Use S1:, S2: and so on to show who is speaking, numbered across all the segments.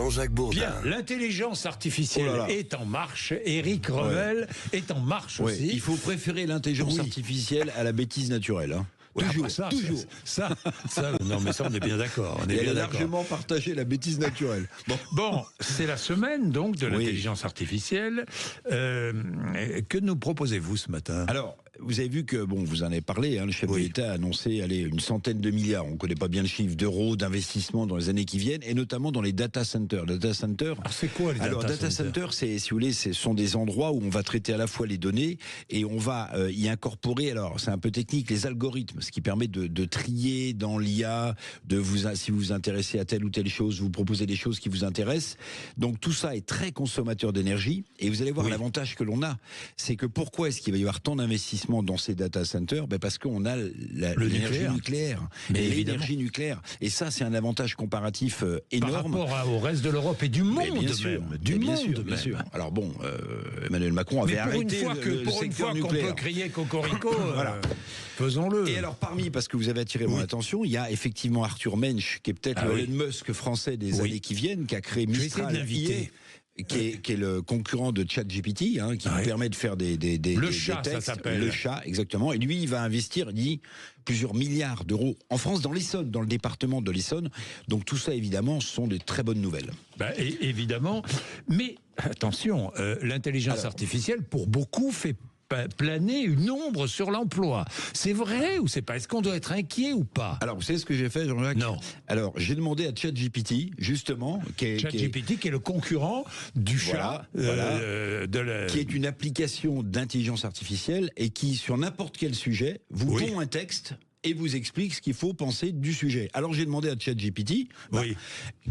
S1: Jean-Jacques Bourdin.
S2: Bien, l'intelligence artificielle est en marche. Éric Revel est en marche aussi.
S3: Il faut préférer l'intelligence artificielle à la bêtise naturelle. Toujours, toujours.
S2: Ça, non, mais ça, on est bien d'accord.
S3: Elle a largement partagé la bêtise naturelle.
S2: Bon, c'est la semaine donc de l'intelligence artificielle. Que nous proposez-vous ce matin ?
S3: Alors, vous avez vu que, vous en avez parlé, le chef de l'État a annoncé, une centaine de milliards, on ne connaît pas bien le chiffre, d'euros d'investissement dans les années qui viennent, et notamment dans les data centers.
S2: Alors, c'est quoi les
S3: data centers, si vous voulez, ce sont des endroits où on va traiter à la fois les données, et on va y incorporer, alors c'est un peu technique, les algorithmes, ce qui permet de trier dans l'IA, si vous vous intéressez à telle ou telle chose, vous proposez des choses qui vous intéressent. Donc tout ça est très consommateur d'énergie, et vous allez voir l'avantage que l'on a, c'est que pourquoi est-ce qu'il va y avoir tant d'investissements dans ces data centers? Parce qu'on a l'énergie nucléaire.
S2: Mais
S3: l'énergie nucléaire. Et ça, c'est un avantage comparatif énorme.
S2: Par rapport au reste de l'Europe et du monde
S3: bien sûr. Alors Emmanuel Macron avait arrêté
S2: pour une fois qu'on peut crier cocorico, faisons-le.
S3: Et alors parce que vous avez attiré mon attention, il y a effectivement Arthur Mensch, qui est peut-être le Elon Musk français des années qui viennent, qui a créé Mistral IA. Qui est le concurrent de ChatGPT, qui nous permet de faire des
S2: chat,
S3: textes.
S2: Ça s'appelle.
S3: Le chat, exactement. Et lui, il va investir, il dit, plusieurs milliards d'euros en France, dans l'Essonne, dans le département de l'Essonne. Donc tout ça, évidemment, ce sont de très bonnes nouvelles.
S2: Évidemment. Mais attention, l'intelligence artificielle, pour beaucoup, fait planer une ombre sur l'emploi. C'est vrai ou c'est pas? Est-ce qu'on doit être inquiet ou pas?
S3: Alors, vous savez ce que j'ai fait, Jean-Jacques?
S2: Non.
S3: Alors, j'ai demandé à ChatGPT, justement,
S2: qui est le concurrent du chat,
S3: qui est une application d'intelligence artificielle et qui, sur n'importe quel sujet, vous pond un texte et vous explique ce qu'il faut penser du sujet. Alors j'ai demandé à ChatGPT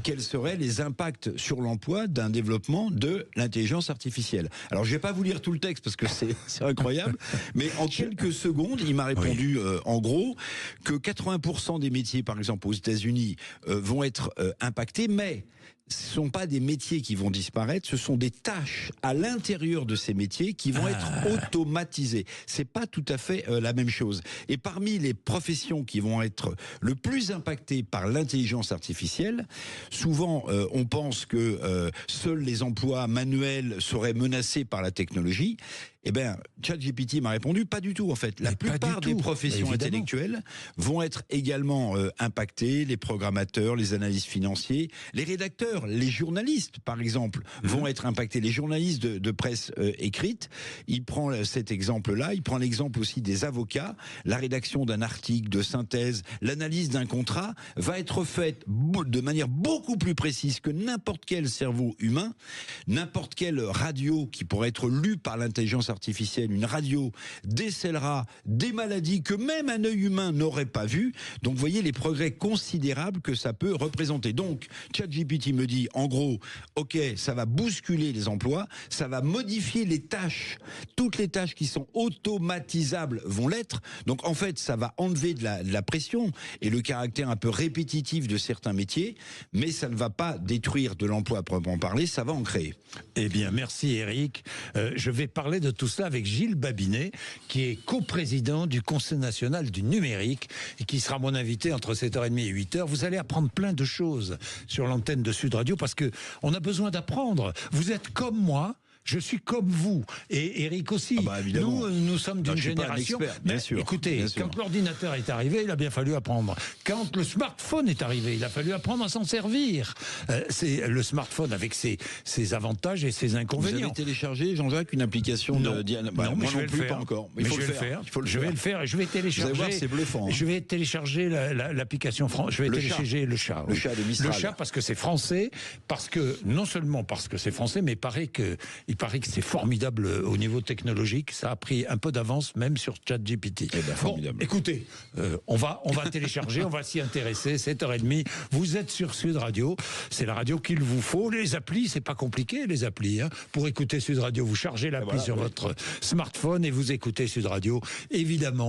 S3: quels seraient les impacts sur l'emploi d'un développement de l'intelligence artificielle. Alors je vais pas vous lire tout le texte parce que c'est incroyable, mais en quelques secondes, il m'a répondu en gros que 80% des métiers, par exemple aux États-Unis, vont être impactés, mais ce ne sont pas des métiers qui vont disparaître, ce sont des tâches à l'intérieur de ces métiers qui vont être automatisées. C'est pas tout à fait la même chose. Et parmi les professions qui vont être le plus impactées par l'intelligence artificielle, souvent on pense que seuls les emplois manuels seraient menacés par la technologie. ChatGPT m'a répondu, pas du tout en fait. La plupart des professions intellectuelles vont être également impactées. Les programmateurs, les analystes financiers, les rédacteurs, les journalistes par exemple vont être impactés. Les journalistes de presse écrite, il prend cet exemple-là, il prend l'exemple aussi des avocats. La rédaction d'un article de synthèse, l'analyse d'un contrat va être faite de manière beaucoup plus précise que n'importe quel cerveau humain, n'importe quelle radio qui pourrait être lue par l'intelligence artificielle, une radio décèlera des maladies que même un œil humain n'aurait pas vues. Donc vous voyez les progrès considérables que ça peut représenter. Donc ChatGPT me dit en gros, ok, ça va bousculer les emplois, ça va modifier les tâches. Toutes les tâches qui sont automatisables vont l'être. Donc en fait, ça va enlever de la pression et le caractère un peu répétitif de certains métiers, mais ça ne va pas détruire de l'emploi à proprement parler, ça va en créer.
S2: Eh bien, merci Éric. Je vais parler de tout cela avec Gilles Babinet, qui est coprésident du Conseil national du numérique et qui sera mon invité entre 7h30 et 8h. Vous allez apprendre plein de choses sur l'antenne de Sud Radio parce que on a besoin d'apprendre. Vous êtes comme moi. Je suis comme vous, et Éric aussi. Nous sommes d'une génération.
S3: Bien sûr.
S2: Écoutez, quand l'ordinateur est arrivé, il a bien fallu apprendre. Quand le smartphone est arrivé, il a fallu apprendre à s'en servir. C'est le smartphone avec ses avantages et ses inconvénients.
S3: Vous avez téléchargé, Jean-Jacques, une application de Diana?
S2: Non, mais je vais le faire.
S3: Pas encore.
S2: Mais je vais le faire. Je vais le faire et je vais télécharger.
S3: Vous allez voir, c'est bluffant.
S2: Je vais télécharger l'application France. Je vais télécharger le chat.
S3: Le chat de Mistral.
S2: Le chat parce que c'est français, non seulement parce que c'est français, mais il paraît que c'est formidable au niveau technologique. Ça a pris un peu d'avance même sur ChatGPT.
S3: Formidable.
S2: Bon, écoutez, on va télécharger, on va s'y intéresser. 7h30. Vous êtes sur Sud Radio. C'est la radio qu'il vous faut. Les applis, c'est pas compliqué, les applis. Pour écouter Sud Radio, vous chargez l'appli sur votre smartphone et vous écoutez Sud Radio. Évidemment.